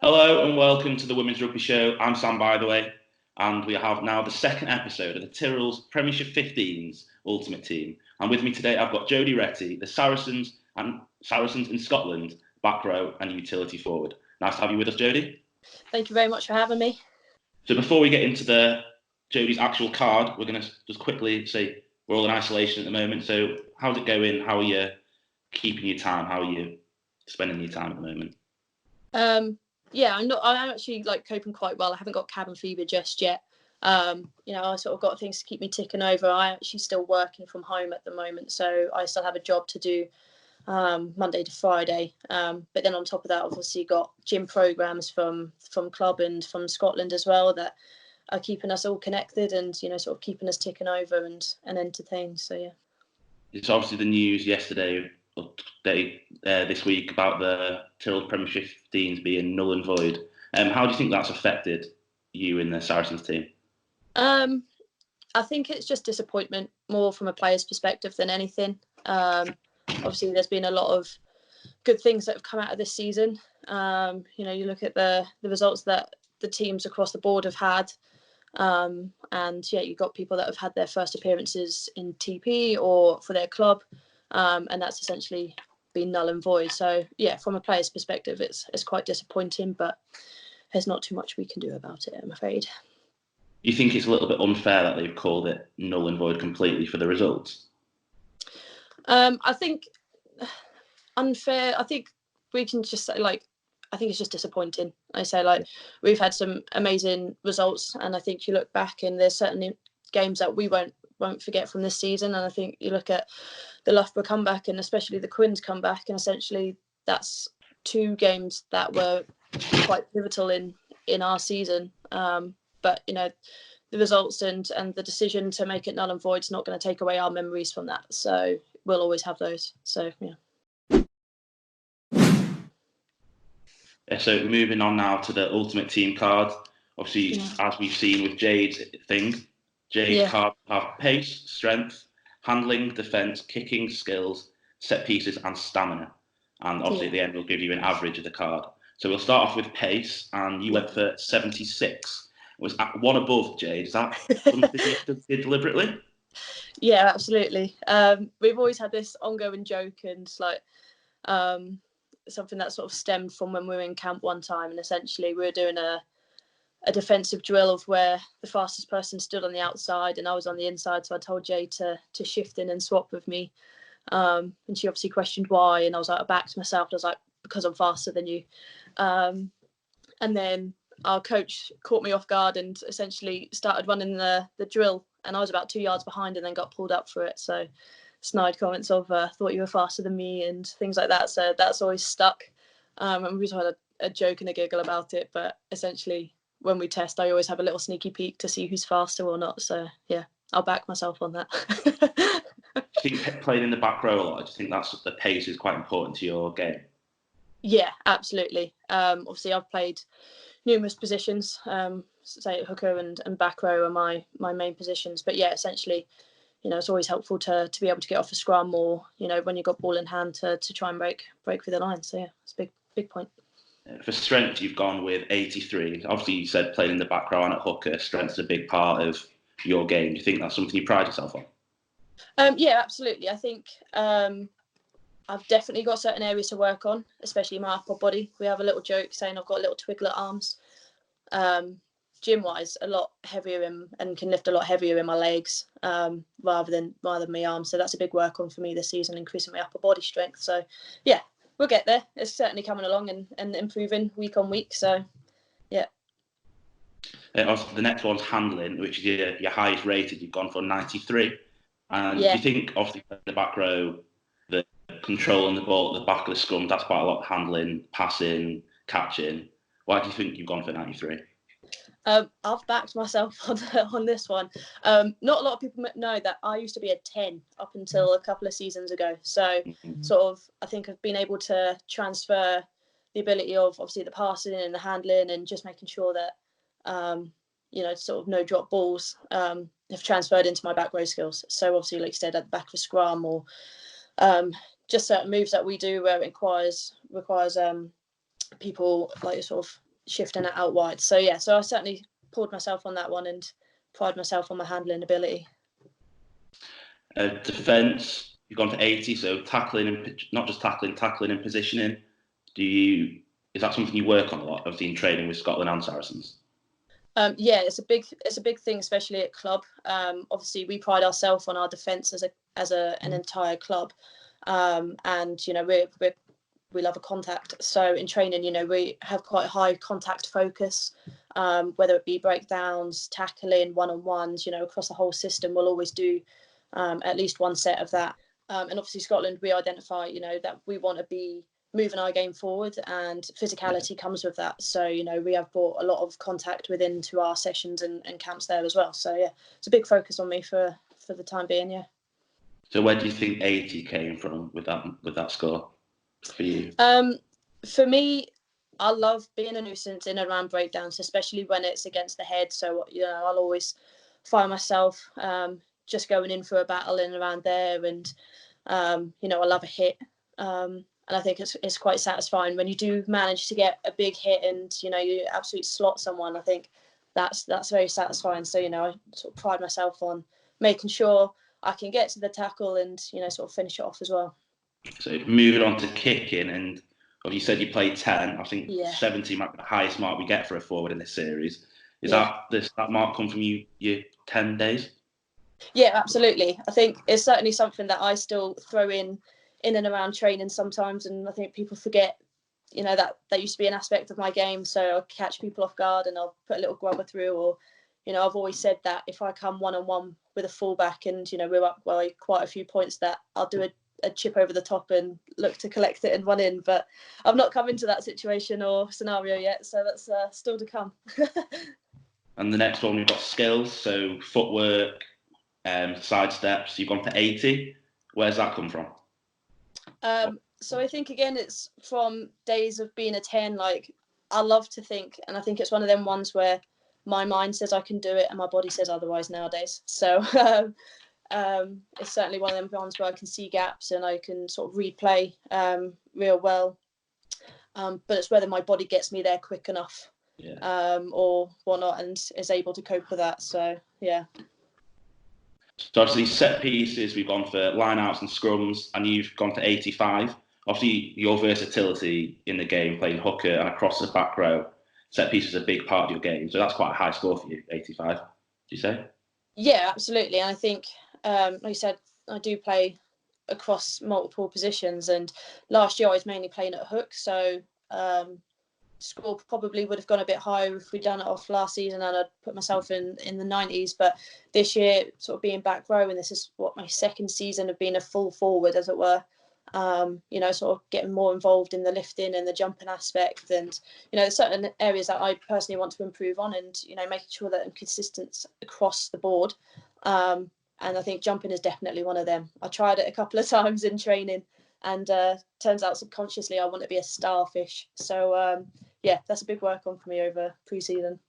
Hello and welcome to the Women's Rugby Show. I'm Sam, by the way, and we have now the second episode of the Tyrrell's Premiership 15s Ultimate Team. And with me today, I've got Jodie Rettie, the Saracens in Scotland, back row and utility forward. Nice to have you with us, Jodie. Thank you very much for having me. So before we get into Jodie's actual card, we're going to just quickly say we're all in isolation at the moment. So how's it going? How are you keeping your time? How are you spending your time at the moment? I'm actually coping quite well. I haven't got cabin fever just yet. I sort of got things to keep me ticking over. I'm actually still working from home at the moment, so I still have a job to do Monday to Friday. But then on top of that, obviously got gym programs from club and from Scotland as well that are keeping us all connected and sort of keeping us ticking over and entertained. So yeah. It's obviously the news yesterday. This week about the Tyrrell Premiership 15s being null and void. How do you think that's affected you in the Saracens team? I think it's just disappointment more from a player's perspective than anything. Obviously, there's been a lot of good things that have come out of this season. You look at the results that the teams across the board have had. You've got people that have had their first appearances in TP or for their club. And that's essentially been null and void. So yeah, from a player's perspective, it's quite disappointing, but there's not too much we can do about it, I'm afraid. You think it's a little bit unfair that they've called it null and void completely for the results? I think unfair. I think we can just say I think it's just disappointing. I say we've had some amazing results, and I think you look back and there's certainly games that we won't forget from this season. And I think you look at the Loughborough comeback and especially the Quins comeback, and essentially that's two games that were quite pivotal in our season. But the results and the decision to make it null and void is not going to take away our memories from that. So we'll always have those. So yeah. So moving on now to the Ultimate Team card. Obviously, as we've seen with Jade's card have pace, strength, handling, defence, kicking, skills, set pieces, and stamina. And obviously at the end, we'll give you an average of the card. So we'll start off with pace, and you went for 76. It was one above, Jade. Is that something you did deliberately? Yeah, absolutely. We've always had this ongoing joke and something that sort of stemmed from when we were in camp one time, and essentially we were doing a defensive drill of where the fastest person stood on the outside and I was on the inside. So I told Jay to shift in and swap with me. And she obviously questioned why. And I was like, I backed myself. I was like, because I'm faster than you. And then our coach caught me off guard and essentially started running the drill. And I was about 2 yards behind and then got pulled up for it. So snide comments of thought you were faster than me and things like that. So that's always stuck. And we had a joke and a giggle about it. But essentially, when we test, I always have a little sneaky peek to see who's faster or not. So yeah, I'll back myself on that. Do you think playing in the back row a lot? Do you think that's the pace is quite important to your game? Yeah, absolutely. Obviously, I've played numerous positions. Say hooker and back row are my main positions. But yeah, essentially, it's always helpful to be able to get off a scrum or when you've got ball in hand to try and break through the line. So yeah, it's a big point. For strength, you've gone with 83. Obviously, you said playing in the back row and at hooker, strength is a big part of your game. Do you think that's something you pride yourself on? Yeah, absolutely. I think I've definitely got certain areas to work on, especially my upper body. We have a little joke saying I've got little twiglet arms. Gym-wise, a lot heavier and can lift a lot heavier in my legs rather than my arms. So that's a big work on for me this season, increasing my upper body strength. So yeah. We'll get there. It's certainly coming along and improving week on week. So, yeah. The next one's handling, which is your highest rated. You've gone for 93. And do you think, obviously, in the back row, the controlling the ball at the back of the scrum, that's quite a lot of handling, passing, catching. Why do you think you've gone for 93? I've backed myself on this one. Not a lot of people know that I used to be a 10 up until a couple of seasons ago. So sort of, I think I've been able to transfer the ability of obviously the passing and the handling and just making sure that, sort of no drop balls have transferred into my back row skills. So obviously, like you said, at the back of a scrum or just certain moves that we do where it requires people like sort of shifting it out wide. So yeah, so I certainly pulled myself on that one and pride myself on my handling ability. Defence, you've gone for 80, so tackling and not just tackling and positioning. Is that something you work on a lot, obviously in training with Scotland and Saracens? Yeah, it's a big thing, especially at club. Obviously, we pride ourselves on our defence as an entire club, and you know we love a contact. So in training, you know, we have quite a high contact focus, whether it be breakdowns, tackling, one-on-ones. You know, across the whole system, we'll always do at least one set of that. And obviously, Scotland, we identify, you know, that we want to be moving our game forward, and physicality comes with that. So, you know, we have brought a lot of contact within to our sessions and camps there as well. So yeah, it's a big focus on me for the time being. Yeah. So where do you think 80 came from with that score for you? For me, I love being a nuisance in and around breakdowns, especially when it's against the head. So, you know, I'll always find myself just going in for a battle in and around there. And, you know, I love a hit. And I think it's quite satisfying when you do manage to get a big hit and, you know, you absolutely slot someone. I think that's very satisfying. So, you know, I sort of pride myself on making sure I can get to the tackle and, you know, sort of finish it off as well. So moving on to kicking, and you said you played 10. I think 70 might be the highest mark we get for a forward in this series. Is that mark come from your 10 days? Yeah, absolutely. I think it's certainly something that I still throw in and around training sometimes, and I think people forget, you know, that used to be an aspect of my game. So I'll catch people off guard and I'll put a little grubber through, or, you know, I've always said that if I come one-on-one with a fullback and, you know, we're up by quite a few points, that I'll do a chip over the top and look to collect it and run in. But I've not come into that situation or scenario yet, so that's still to come. And the next one, we've got skills, so footwork, side steps. You've gone for 80. Where's that come from? So I think, again, it's from days of being a 10. Like, I love to think, and I think it's one of them ones where my mind says I can do it and my body says otherwise nowadays. So it's certainly one of them ones where I can see gaps and I can sort of replay real well. But it's whether my body gets me there quick enough or whatnot and is able to cope with that. So, yeah. So obviously set pieces, we've gone for line-outs and scrums, and you've gone for 85. Obviously, your versatility in the game, playing hooker and across the back row, set piece is a big part of your game. So that's quite a high score for you, 85, do you say? Yeah, absolutely. And I think, like you said, I do play across multiple positions. And last year I was mainly playing at hook. So score probably would have gone a bit higher if we'd done it off last season and I'd put myself in the 90s. But this year, sort of being back row, and this is what my second season of being a full forward, as it were, you know, sort of getting more involved in the lifting and the jumping aspect. And, you know, there's certain areas that I personally want to improve on and, you know, making sure that I'm consistent across the board. And I think jumping is definitely one of them. I tried it a couple of times in training and turns out subconsciously I want to be a starfish. So, yeah, that's a big work on for me over pre-season.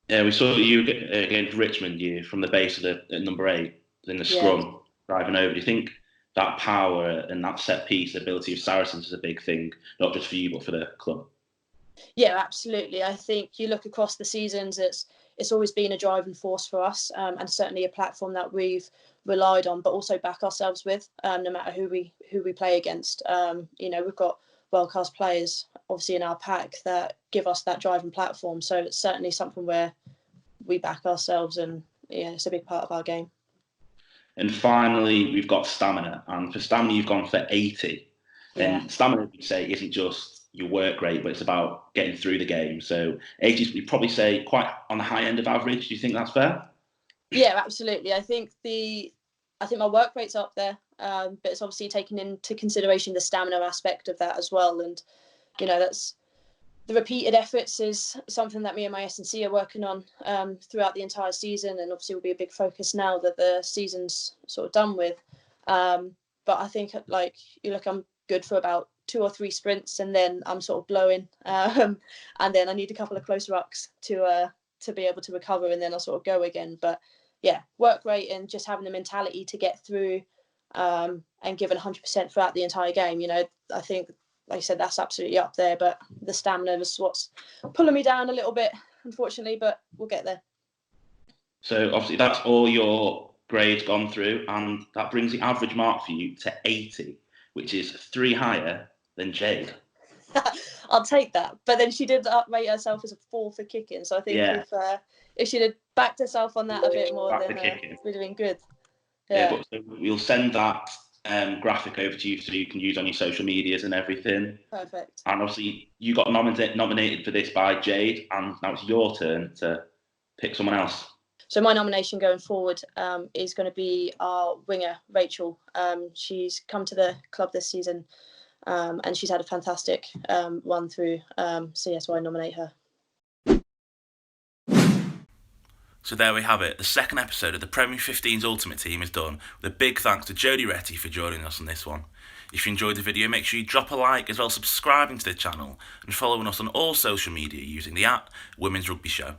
Yeah, we saw you against Richmond, you from the base of the number 8 in the scrum, driving over. Do you think that power and that set piece ability of Saracens is a big thing, not just for you but for the club? Yeah, absolutely. I think you look across the seasons, it's always been a driving force for us, and certainly a platform that we've relied on, but also back ourselves with, no matter who we play against. You know, we've got world-class players obviously in our pack that give us that driving platform. So it's certainly something where we back ourselves, and yeah, it's a big part of our game. And finally, we've got stamina, and for stamina, you've gone for 80. Yeah. And stamina, you'd say, isn't just your work rate, but it's about getting through the game. So 80, you'd probably say quite on the high end of average. Do you think that's fair? Yeah, absolutely. I think my work rate's up there, but it's obviously taking into consideration the stamina aspect of that as well. And, you know, that's the repeated efforts is something that me and my S&C are working on throughout the entire season, and obviously will be a big focus now that the season's sort of done with. But I think, like, you look, I'm good for about 2 or 3 sprints, and then I'm sort of blowing, and then I need a couple of close rucks to be able to recover, and then I'll sort of go again. But yeah, work rate and just having the mentality to get through and giving 100% throughout the entire game. You know, I think like I said, that's absolutely up there. But the stamina was what's pulling me down a little bit, unfortunately. But we'll get there. So obviously that's all your grades gone through, and that brings the average mark for you to 80, which is 3 higher than Jade. I'll take that. But then she did rate herself as a 4 for kicking. So I think if she'd have backed herself on that a bit more, then it would have been good. Yeah, but we'll send that graphic over to you so you can use on your social medias and everything. Perfect. And obviously you got nominated for this by Jade, and now it's your turn to pick someone else. So my nomination going forward is going to be our winger, Rachel. She's come to the club this season and she's had a fantastic run through. So yes, I nominate her. So there we have it. The second episode of the Premier 15's Ultimate Team is done, with a big thanks to Jodie Rettie for joining us on this one. If you enjoyed the video, make sure you drop a like, as well as subscribing to the channel and following us on all social media using the @Women's Rugby Show.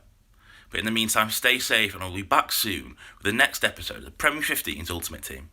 But in the meantime, stay safe, and I'll be back soon with the next episode of the Premier 15's Ultimate Team.